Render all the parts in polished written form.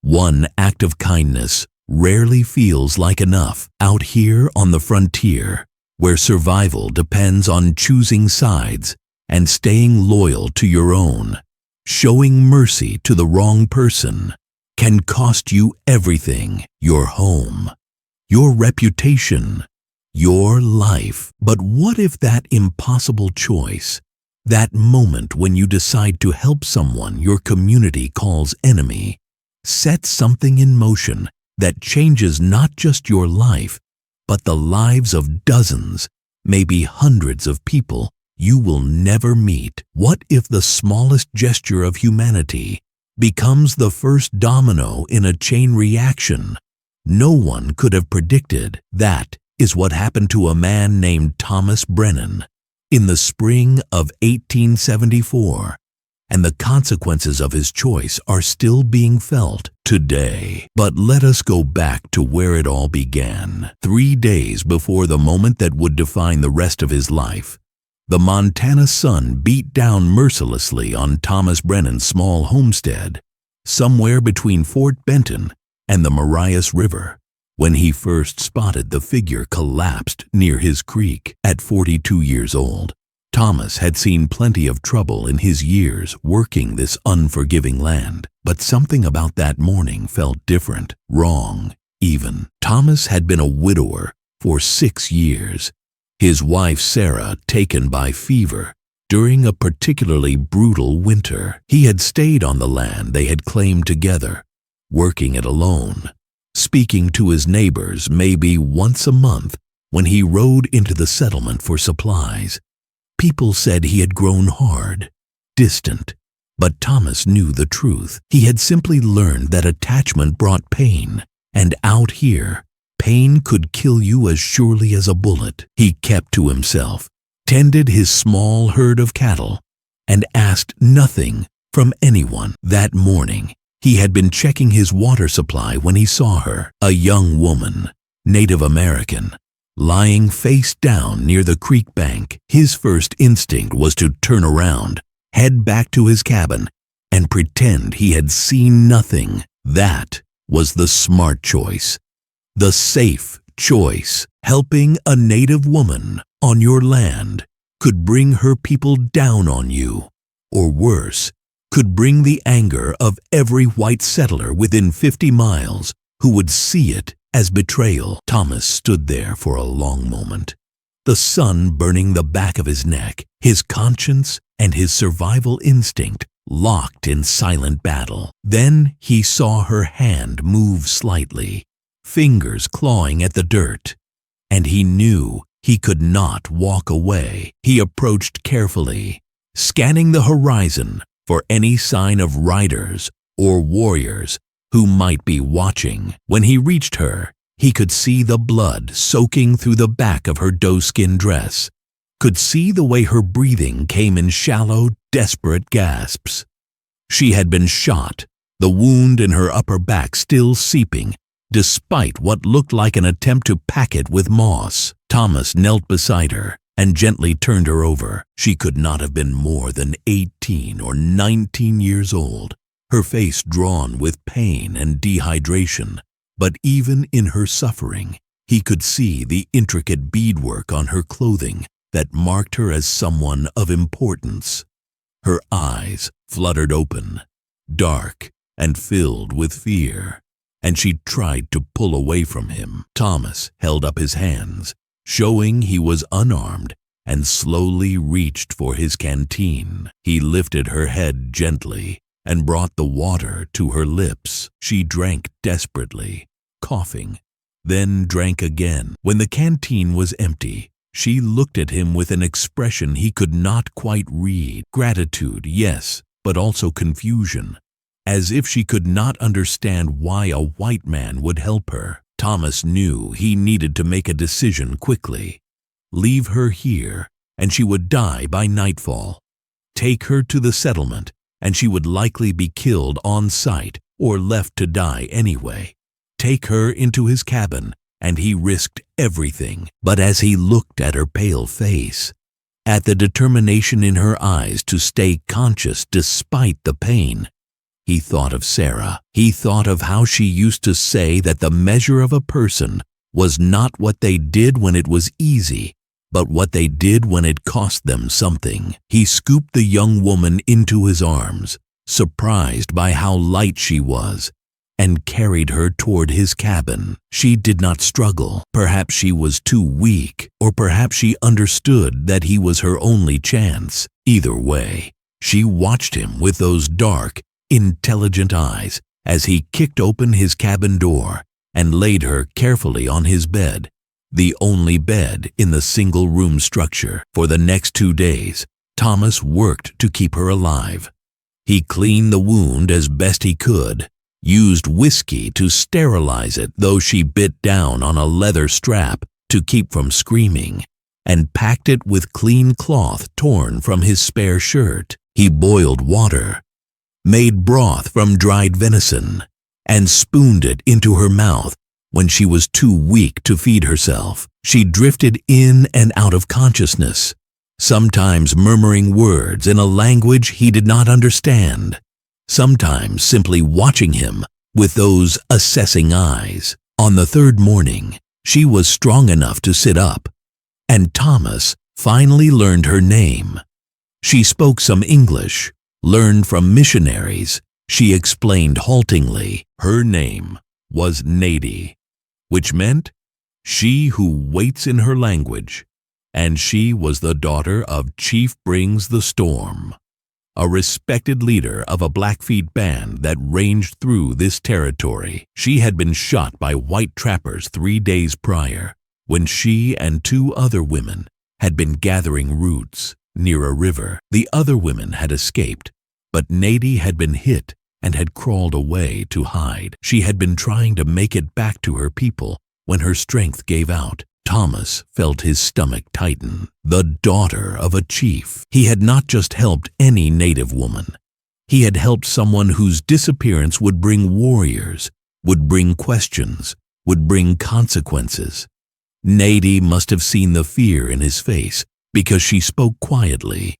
One act of kindness rarely feels like enough out here on the frontier, where survival depends on choosing sides and staying loyal to your own. Showing mercy to the wrong person can cost you everything: your home, your reputation, your life. But what if that impossible choice, that moment when you decide to help someone your community calls enemy, sets something in motion that changes not just your life, but the lives of dozens, maybe hundreds of people you will never meet? What if the smallest gesture of humanity becomes the first domino in a chain reaction? No one could have predicted. That is what happened to a man named Thomas Brennan in the spring of 1874, and the consequences of his choice are still being felt today. But let us go back to where it all began. 3 days before the moment that would define the rest of his life, the Montana sun beat down mercilessly on Thomas Brennan's small homestead, somewhere between Fort Benton and the Marias River. When he first spotted the figure collapsed near his creek at 42 years old, Thomas had seen plenty of trouble in his years working this unforgiving land. But something about that morning felt different, wrong even. Thomas had been a widower for 6 years. His wife Sarah taken by fever during a particularly brutal winter. He had stayed on the land they had claimed together, working it alone, speaking to his neighbors maybe once a month when he rode into the settlement for supplies. People said he had grown hard, distant, but Thomas knew the truth. He had simply learned that attachment brought pain, and out here, pain could kill you as surely as a bullet. He kept to himself, tended his small herd of cattle, and asked nothing from anyone. That morning, he had been checking his water supply when he saw her, a young woman, Native American, lying face down near the creek bank. His first instinct was to turn around, head back to his cabin, and pretend he had seen nothing. That was the smart choice. The safe choice. Helping a Native woman on your land could bring her people down on you, or worse, could bring the anger of every white settler within 50 miles who would see it as betrayal. Thomas stood there for a long moment, the sun burning the back of his neck, his conscience and his survival instinct locked in silent battle. Then he saw her hand move slightly, fingers clawing at the dirt, and he knew he could not walk away. He approached carefully, scanning the horizon for any sign of riders or warriors who might be watching. When he reached her, he could see the blood soaking through the back of her doeskin dress, could see the way her breathing came in shallow, desperate gasps. She had been shot, the wound in her upper back still seeping, despite what looked like an attempt to pack it with moss. Thomas knelt beside her and gently turned her over. She could not have been more than 18 or 19 years old, her face drawn with pain and dehydration. But even in her suffering, he could see the intricate beadwork on her clothing that marked her as someone of importance. Her eyes fluttered open, dark and filled with fear, and she tried to pull away from him. Thomas held up his hands, showing he was unarmed, and slowly reached for his canteen. He lifted her head gently and brought the water to her lips. She drank desperately, coughing, then drank again. When the canteen was empty, she looked at him with an expression he could not quite read. Gratitude, yes, but also confusion, as if she could not understand why a white man would help her. Thomas knew he needed to make a decision quickly. Leave her here, and she would die by nightfall. Take her to the settlement, and she would likely be killed on sight or left to die anyway. Take her into his cabin, and he risked everything. But as he looked at her pale face, at the determination in her eyes to stay conscious despite the pain, he thought of Sarah. He thought of how she used to say that the measure of a person was not what they did when it was easy, but what they did when it cost them something. He scooped the young woman into his arms, surprised by how light she was, and carried her toward his cabin. She did not struggle. Perhaps she was too weak, or perhaps she understood that he was her only chance. Either way, she watched him with those dark, intelligent eyes as he kicked open his cabin door and laid her carefully on his bed, the only bed in the single-room structure. For the next 2 days, Thomas worked to keep her alive. He cleaned the wound as best he could, used whiskey to sterilize it, though she bit down on a leather strap to keep from screaming, and packed it with clean cloth torn from his spare shirt. He boiled water, made broth from dried venison, and spooned it into her mouth when she was too weak to feed herself. She drifted in and out of consciousness, sometimes murmuring words in a language he did not understand, sometimes simply watching him with those assessing eyes. On the 3rd morning, she was strong enough to sit up, and Thomas finally learned her name. She spoke some English, learned from missionaries. She explained haltingly. Her name was Nady, which meant she who waits in her language, and she was the daughter of Chief Brings the Storm, a respected leader of a Blackfeet band that ranged through this territory. She had been shot by white trappers 3 days prior, when she and 2 other women had been gathering roots near a river. The other women had escaped, but Nady had been hit and had crawled away to hide. She had been trying to make it back to her people when her strength gave out. Thomas felt his stomach tighten. The daughter of a chief. He had not just helped any native woman. He had helped someone whose disappearance would bring warriors, would bring questions, would bring consequences. Nady must have seen the fear in his face because she spoke quietly,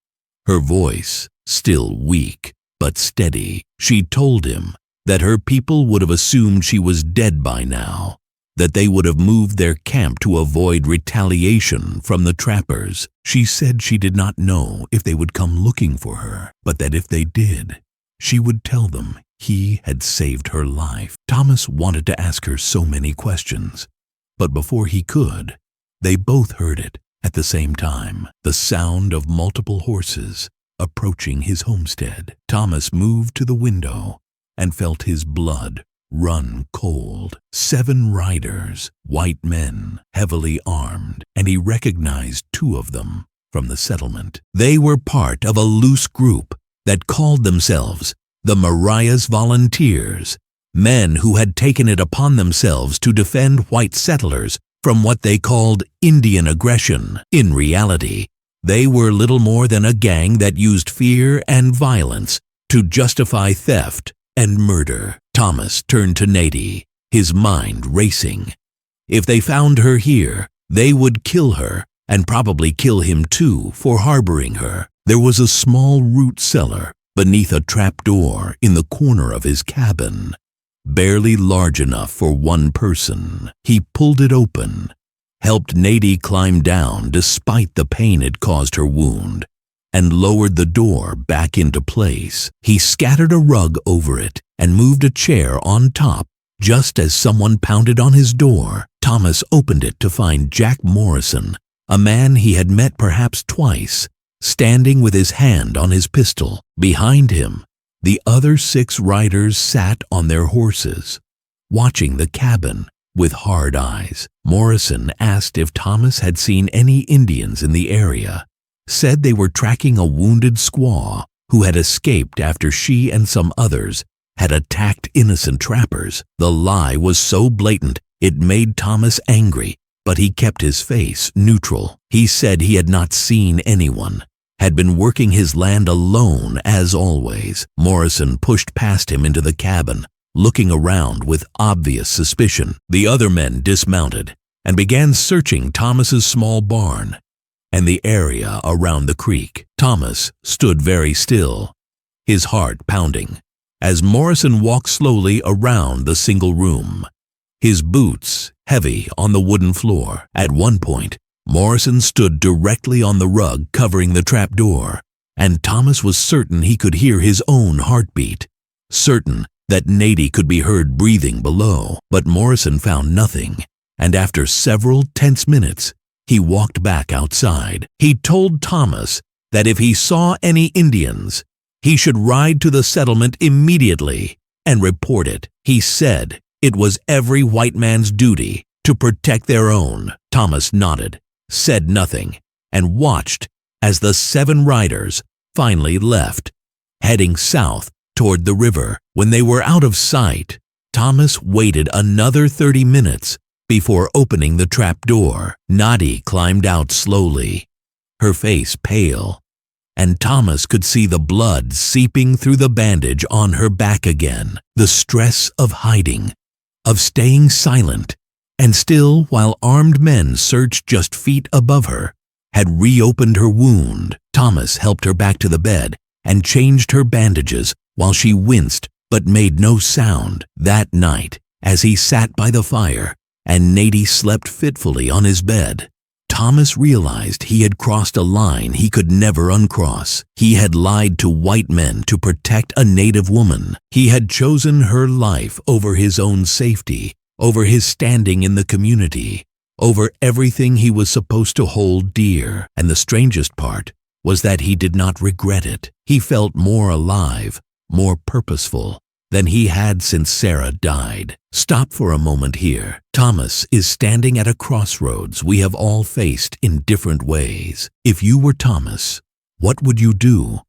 her voice still weak but steady. She told him that her people would have assumed she was dead by now, that they would have moved their camp to avoid retaliation from the trappers. She said she did not know if they would come looking for her, but that if they did, she would tell them he had saved her life. Thomas wanted to ask her so many questions, but before he could, they both heard it at the same time, the sound of multiple horses approaching his homestead. Thomas moved to the window and felt his blood run cold. 7 riders, white men, heavily armed, and he recognized 2 of them from the settlement. They were part of a loose group that called themselves the Mariah's Volunteers, men who had taken it upon themselves to defend white settlers from what they called Indian aggression. In reality, they were little more than a gang that used fear and violence to justify theft and murder. Thomas turned to Nady, his mind racing. If they found her here, they would kill her and probably kill him too for harboring her. There was a small root cellar beneath a trapdoor in the corner of his cabin, barely large enough for 1 person. He pulled it open, helped Nady climb down despite the pain it caused her wound, and lowered the door back into place. He scattered a rug over it and moved a chair on top just as someone pounded on his door. Thomas opened it to find Jack Morrison, a man he had met perhaps twice, standing with his hand on his pistol. Behind him, the other 6 riders sat on their horses, watching the cabin with hard eyes. Morrison asked if Thomas had seen any Indians in the area, said they were tracking a wounded squaw who had escaped after she and some others had attacked innocent trappers. The lie was so blatant it made Thomas angry, but he kept his face neutral. He said he had not seen anyone, had been working his land alone as always. Morrison pushed past him into the cabin, looking around with obvious suspicion. The other men dismounted and began searching Thomas's small barn and the area around the creek. Thomas stood very still, his heart pounding, as Morrison walked slowly around the single room, his boots heavy on the wooden floor. At one point, Morrison stood directly on the rug covering the trapdoor, and Thomas was certain he could hear his own heartbeat, certain that Nady could be heard breathing below. But Morrison found nothing, and after several tense minutes, he walked back outside. He told Thomas that if he saw any Indians, he should ride to the settlement immediately and report it. He said it was every white man's duty to protect their own. Thomas nodded, said nothing, and watched as the 7 riders finally left, heading south toward the river. When they were out of sight, Thomas waited another 30 minutes before opening the trapdoor. Nady climbed out slowly, her face pale, and Thomas could see the blood seeping through the bandage on her back again. The stress of hiding, of staying silent, and still while armed men searched just feet above her, had reopened her wound. Thomas helped her back to the bed and changed her bandages while she winced but made no sound. That night, as he sat by the fire and Nady slept fitfully on his bed, Thomas realized he had crossed a line he could never uncross. He had lied to white men to protect a native woman. He had chosen her life over his own safety, over his standing in the community, over everything he was supposed to hold dear. And the strangest part was that he did not regret it. He felt more alive, more purposeful than he had since Sarah died. Stop for a moment here. Thomas is standing at a crossroads we have all faced in different ways. If you were Thomas, what would you do?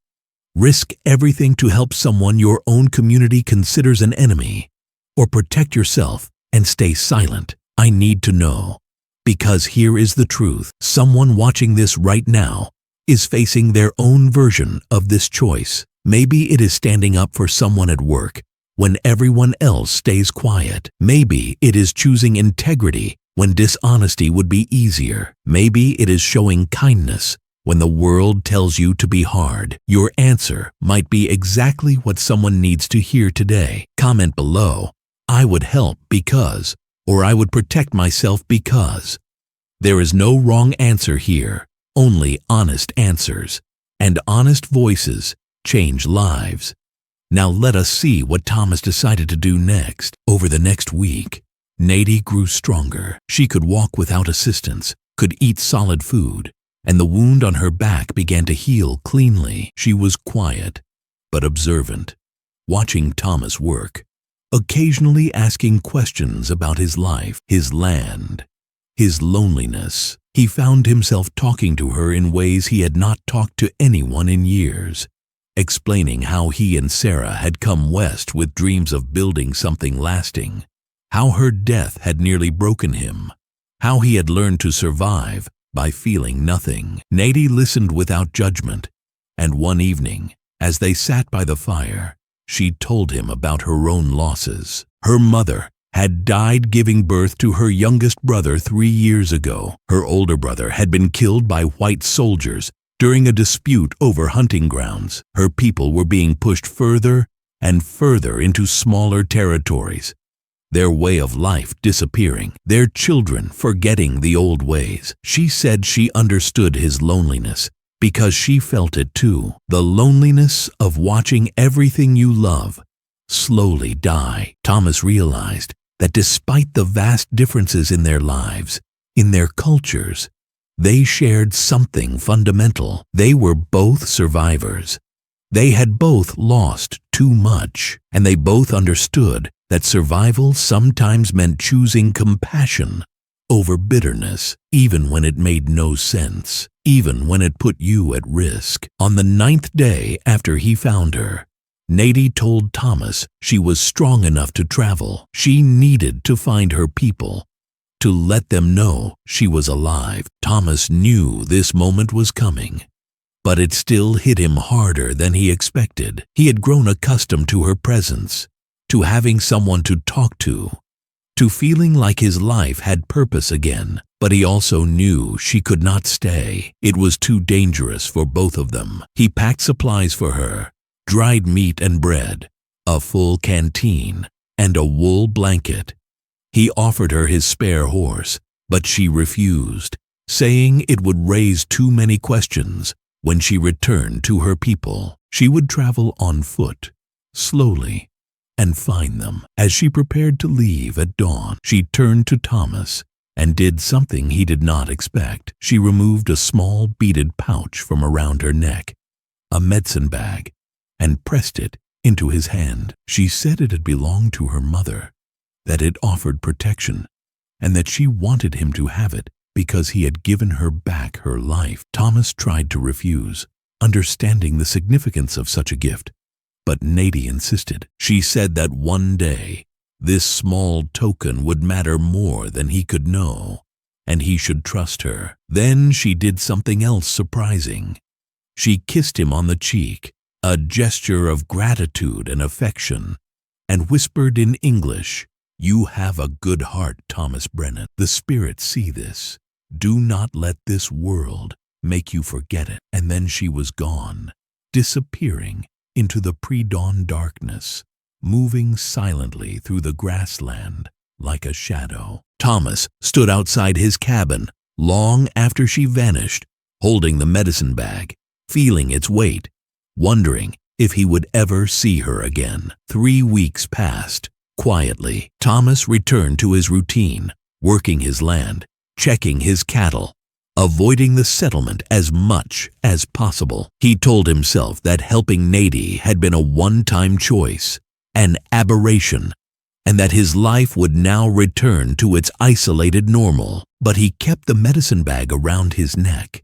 Risk everything to help someone your own community considers an enemy, or protect yourself and stay silent? I need to know, because here is the truth. Someone watching this right now is facing their own version of this choice. Maybe it is standing up for someone at work when everyone else stays quiet. Maybe it is choosing integrity when dishonesty would be easier. Maybe it is showing kindness when the world tells you to be hard. Your answer might be exactly what someone needs to hear today. Comment below, "I would help because," or "I would protect myself because." There is no wrong answer here, only honest answers, and honest voices change lives. Now let us see what Thomas decided to do next. Over the next week, Nady grew stronger. She could walk without assistance, could eat solid food, and the wound on her back began to heal cleanly. She was quiet, but observant, watching Thomas work, occasionally asking questions about his life, his land, his loneliness. He found himself talking to her in ways he had not talked to anyone in years, explaining how he and Sarah had come west with dreams of building something lasting, how her death had nearly broken him, how he had learned to survive by feeling nothing. Nady listened without judgment, and one evening, as they sat by the fire, she told him about her own losses. Her mother had died giving birth to her youngest brother 3 years ago. Her older brother had been killed by white soldiers during a dispute over hunting grounds. Her people were being pushed further and further into smaller territories, their way of life disappearing, their children forgetting the old ways. She said she understood his loneliness because she felt it too. The loneliness of watching everything you love slowly die. Thomas realized that despite the vast differences in their lives, in their cultures, they shared something fundamental. They were both survivors. They had both lost too much, and they both understood that survival sometimes meant choosing compassion over bitterness, even when it made no sense, even when it put you at risk. On the 9th day after he found her, Nady told Thomas she was strong enough to travel. She needed to find her people, to let them know she was alive. Thomas knew this moment was coming, but it still hit him harder than he expected. He had grown accustomed to her presence, to having someone to talk to feeling like his life had purpose again. But he also knew she could not stay. It was too dangerous for both of them. He packed supplies for her, dried meat and bread, a full canteen, and a wool blanket. He offered her his spare horse, but she refused, saying it would raise too many questions. When she returned to her people, she would travel on foot, slowly, and find them. As she prepared to leave at dawn, she turned to Thomas and did something he did not expect. She removed a small beaded pouch from around her neck, a medicine bag, and pressed it into his hand. She said it had belonged to her mother, that it offered protection, and that she wanted him to have it because he had given her back her life. Thomas tried to refuse, understanding the significance of such a gift, but Nadie insisted. She said that one day this small token would matter more than he could know, and he should trust her. Then she did something else surprising. She kissed him on the cheek, a gesture of gratitude and affection, and whispered in English, "You have a good heart, Thomas Brennan. The spirits see this. Do not let this world make you forget it." And then she was gone, disappearing into the pre-dawn darkness, moving silently through the grassland like a shadow. Thomas stood outside his cabin long after she vanished, holding the medicine bag, feeling its weight, wondering if he would ever see her again. 3 weeks passed. Quietly, Thomas returned to his routine, working his land, checking his cattle, avoiding the settlement as much as possible. He told himself that helping Nadie had been a one-time choice, an aberration, and that his life would now return to its isolated normal. But he kept the medicine bag around his neck,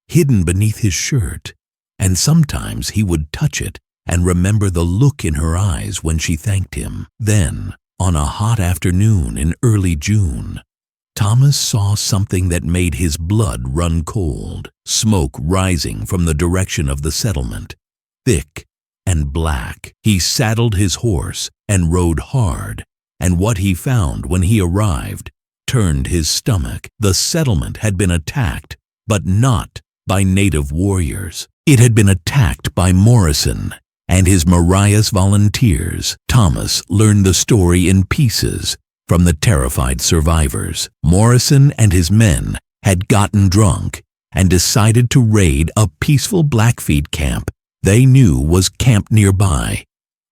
hidden beneath his shirt, and sometimes he would touch it and remember the look in her eyes when she thanked him. Then, on a hot afternoon in early June, Thomas saw something that made his blood run cold. Smoke rising from the direction of the settlement, thick and black. He saddled his horse and rode hard, and what he found when he arrived turned his stomach. The settlement had been attacked, but not by native warriors. It had been attacked by Morrison and his Mariah's volunteers. Thomas learned the story in pieces from the terrified survivors. Morrison and his men had gotten drunk and decided to raid a peaceful Blackfeet camp they knew was camped nearby,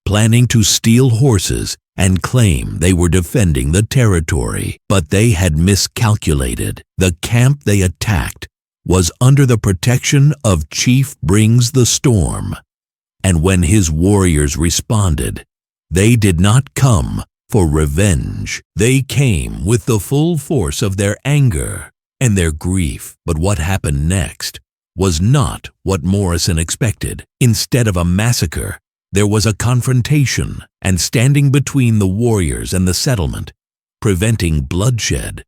planning to steal horses and claim they were defending the territory. But they had miscalculated. The camp they attacked was under the protection of Chief Brings the Storm, and when his warriors responded, they did not come for revenge. They came with the full force of their anger and their grief. But what happened next was not what Morrison expected. Instead of a massacre, there was a confrontation, and standing between the warriors and the settlement, preventing bloodshed,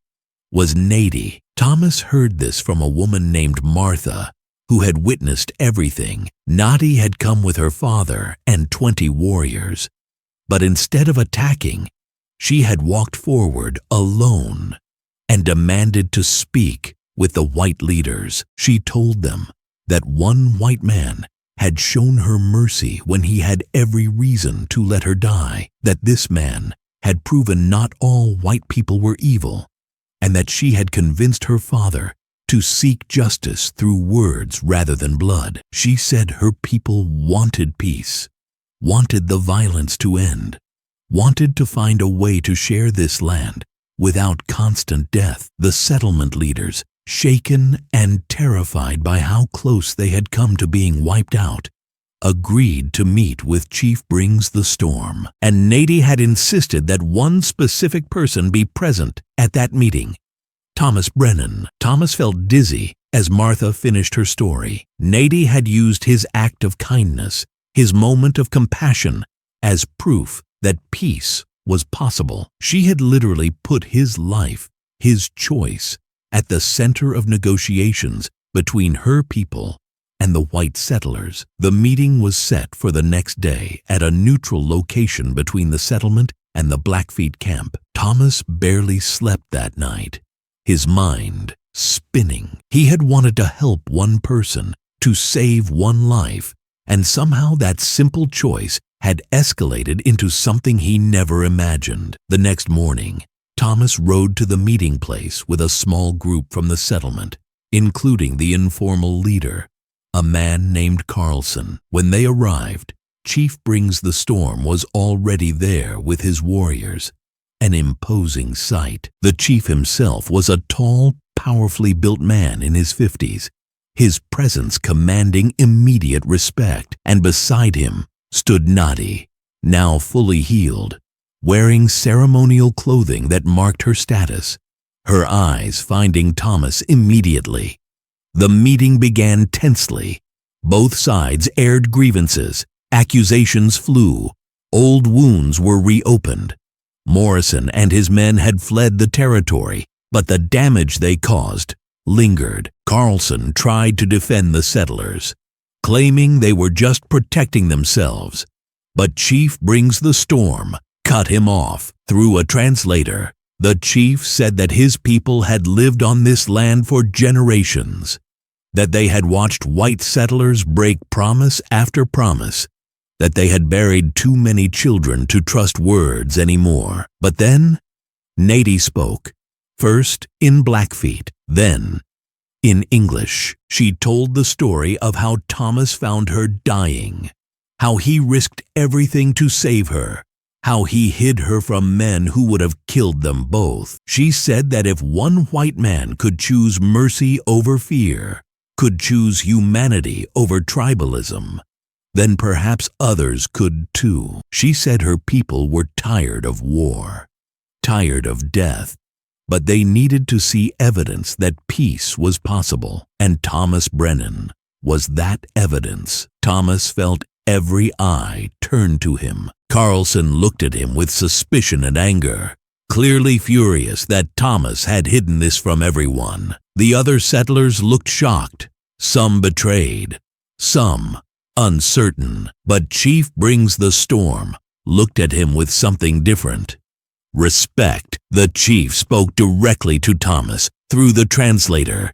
was Nadie. Thomas heard this from a woman named Martha, who had witnessed everything. Nadie had come with her father and 20 warriors, but instead of attacking, she had walked forward alone and demanded to speak with the white leaders. She told them that one white man had shown her mercy when he had every reason to let her die, that this man had proven not all white people were evil, and that she had convinced her father to seek justice through words rather than blood. She said her people wanted peace, wanted the violence to end, wanted to find a way to share this land without constant death. The settlement leaders, shaken and terrified by how close they had come to being wiped out, agreed to meet with Chief Brings the Storm, and Nadie had insisted that one specific person be present at that meeting: Thomas Brennan. Thomas felt dizzy as Martha finished her story. Nadie had used his act of kindness, his moment of compassion, as proof that peace was possible. She had literally put his life, his choice, at the center of negotiations between her people and the white settlers. The meeting was set for the next day at a neutral location between the settlement and the Blackfeet camp. Thomas barely slept that night, his mind spinning. He had wanted to help one person, to save one life, and somehow that simple choice had escalated into something he never imagined. The next morning, Thomas rode to the meeting place with a small group from the settlement, including the informal leader, a man named Carlson. When they arrived, Chief Brings the Storm was already there with his warriors, an imposing sight. The chief himself was a tall, powerfully built man in his 50s, his presence commanding immediate respect, and beside him stood Nadi, now fully healed, wearing ceremonial clothing that marked her status, her eyes finding Thomas immediately. The meeting began tensely. Both sides aired grievances, accusations flew, old wounds were reopened. Morrison and his men had fled the territory, but the damage they caused lingered. Carlson tried to defend the settlers, claiming they were just protecting themselves. But Chief Brings the Storm cut him off. Through a translator, the chief said that his people had lived on this land for generations, that they had watched white settlers break promise after promise, that they had buried too many children to trust words anymore. But then, Nady spoke, first in Blackfeet, then in English. She told the story of how Thomas found her dying, how he risked everything to save her, how he hid her from men who would have killed them both. She said that if one white man could choose mercy over fear, could choose humanity over tribalism, then perhaps others could too. She said her people were tired of war, tired of death, but they needed to see evidence that peace was possible, and Thomas Brennan was that evidence. Thomas felt every eye turned to him. Carlson looked at him with suspicion and anger, clearly furious that Thomas had hidden this from everyone. The other settlers looked shocked, some betrayed, some uncertain. But Chief Brings the Storm looked at him with something different. Respect. The chief spoke directly to Thomas through the translator.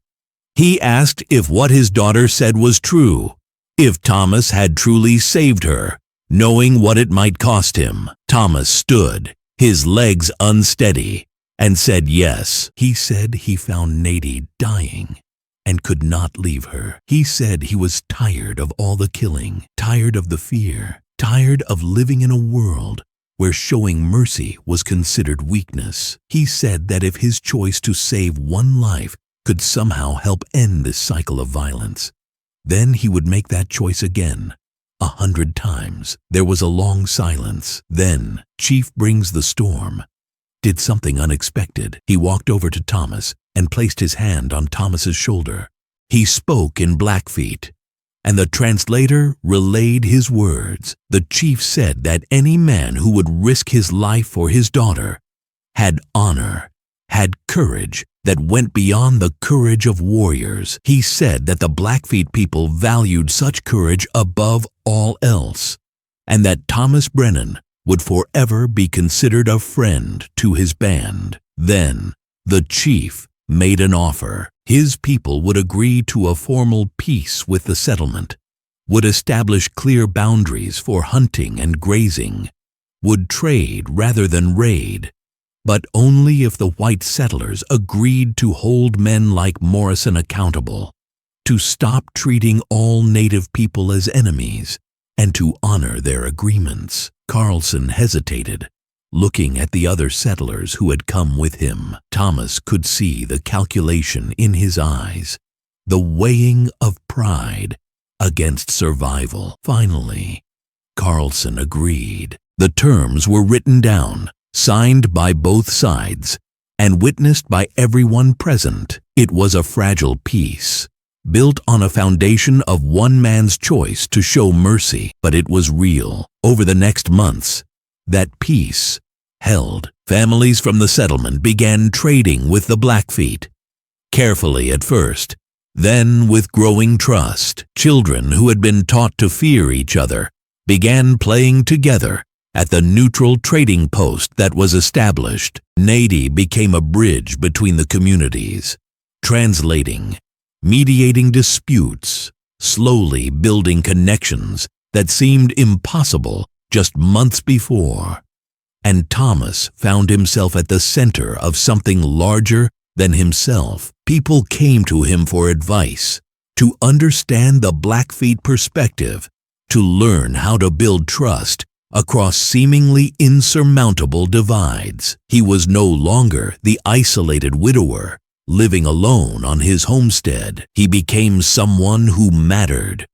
He asked if what his daughter said was true, if Thomas had truly saved her, knowing what it might cost him. Thomas stood, his legs unsteady, and said yes. He said he found Nady dying and could not leave her. He said he was tired of all the killing, tired of the fear, tired of living in a world where showing mercy was considered weakness. He said that if his choice to save one life could somehow help end this cycle of violence, then he would make that choice again, 100 times. There was a long silence. Then Chief Brings the Storm did something unexpected. He walked over to Thomas and placed his hand on Thomas's shoulder. He spoke in Blackfeet, and the translator relayed his words. The chief said that any man who would risk his life for his daughter had honor, had courage that went beyond the courage of warriors. He said that the Blackfeet people valued such courage above all else, and that Thomas Brennan would forever be considered a friend to his band. Then the chief made an offer. His people would agree to a formal peace with the settlement, would establish clear boundaries for hunting and grazing, would trade rather than raid, but only if the white settlers agreed to hold men like Morrison accountable, to stop treating all native people as enemies, and to honor their agreements. Carlson hesitated, looking at the other settlers who had come with him. Thomas could see the calculation in his eyes, the weighing of pride against survival. Finally, Carlson agreed. The terms were written down, signed by both sides, and witnessed by everyone present. It was a fragile peace, built on a foundation of one man's choice to show mercy, but it was real. Over the next months, that peace held. Families from the settlement began trading with the Blackfeet, carefully at first, then with growing trust. Children who had been taught to fear each other began playing together at the neutral trading post that was established. Nady became a bridge between the communities, translating, mediating disputes, slowly building connections that seemed impossible just months before. And Thomas found himself at the center of something larger than himself. People came to him for advice, to understand the Blackfeet perspective, to learn how to build trust across seemingly insurmountable divides. He was no longer the isolated widower, living alone on his homestead. He became someone who mattered,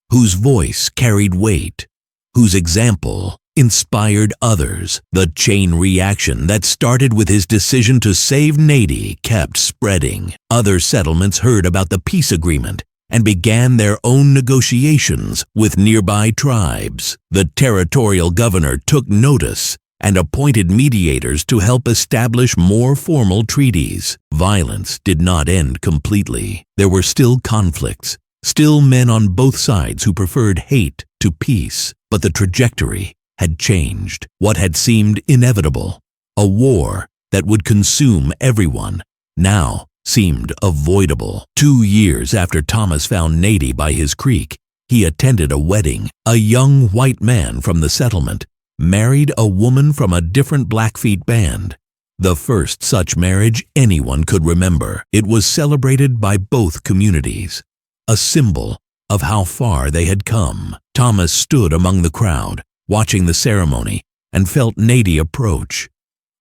whose voice carried weight, whose example inspired others. The chain reaction that started with his decision to save Nady kept spreading. Other settlements heard about the peace agreement and began their own negotiations with nearby tribes. The territorial governor took notice and appointed mediators to help establish more formal treaties. Violence did not end completely. There were still conflicts, still men on both sides who preferred hate to peace. But the trajectory had changed. What had seemed inevitable, a war that would consume everyone, now seemed avoidable. 2 years after Thomas found Nady by his creek, he attended a wedding. A young white man from the settlement married a woman from a different Blackfeet band. The first such marriage anyone could remember. It was celebrated by both communities, a symbol of how far they had come. Thomas stood among the crowd, watching the ceremony, and felt Nady approach.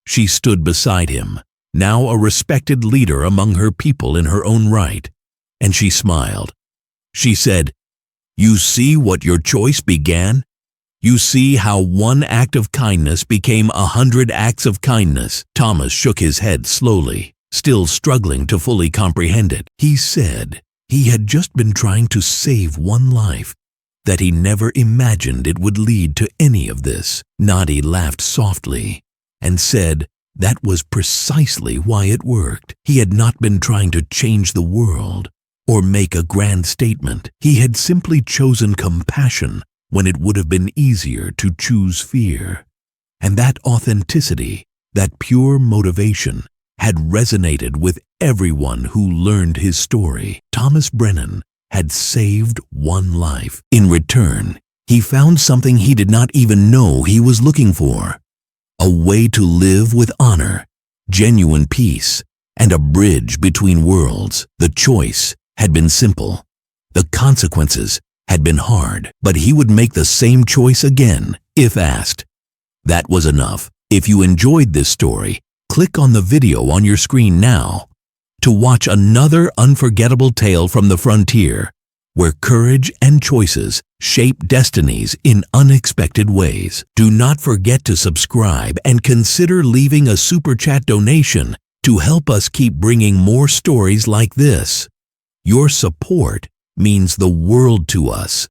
She stood beside him, now a respected leader among her people in her own right, and she smiled. She said, "You see what your choice began? You see how one act of kindness became 100 acts of kindness." Thomas shook his head slowly, still struggling to fully comprehend it. He said he had just been trying to save one life, that he never imagined it would lead to any of this. Nady laughed softly and said that was precisely why it worked. He had not been trying to change the world or make a grand statement. He had simply chosen compassion when it would have been easier to choose fear. And that authenticity, that pure motivation, had resonated with everyone who learned his story. Thomas Brennan had saved one life. In return, he found something he did not even know he was looking for: a way to live with honor, genuine peace, and a bridge between worlds. The choice had been simple. The consequences had been hard, but he would make the same choice again if asked. That was enough. If you enjoyed this story, click on the video on your screen now to watch another unforgettable tale from the frontier, where courage and choices shape destinies in unexpected ways. Do not forget to subscribe and consider leaving a super chat donation to help us keep bringing more stories like this. Your support means the world to us.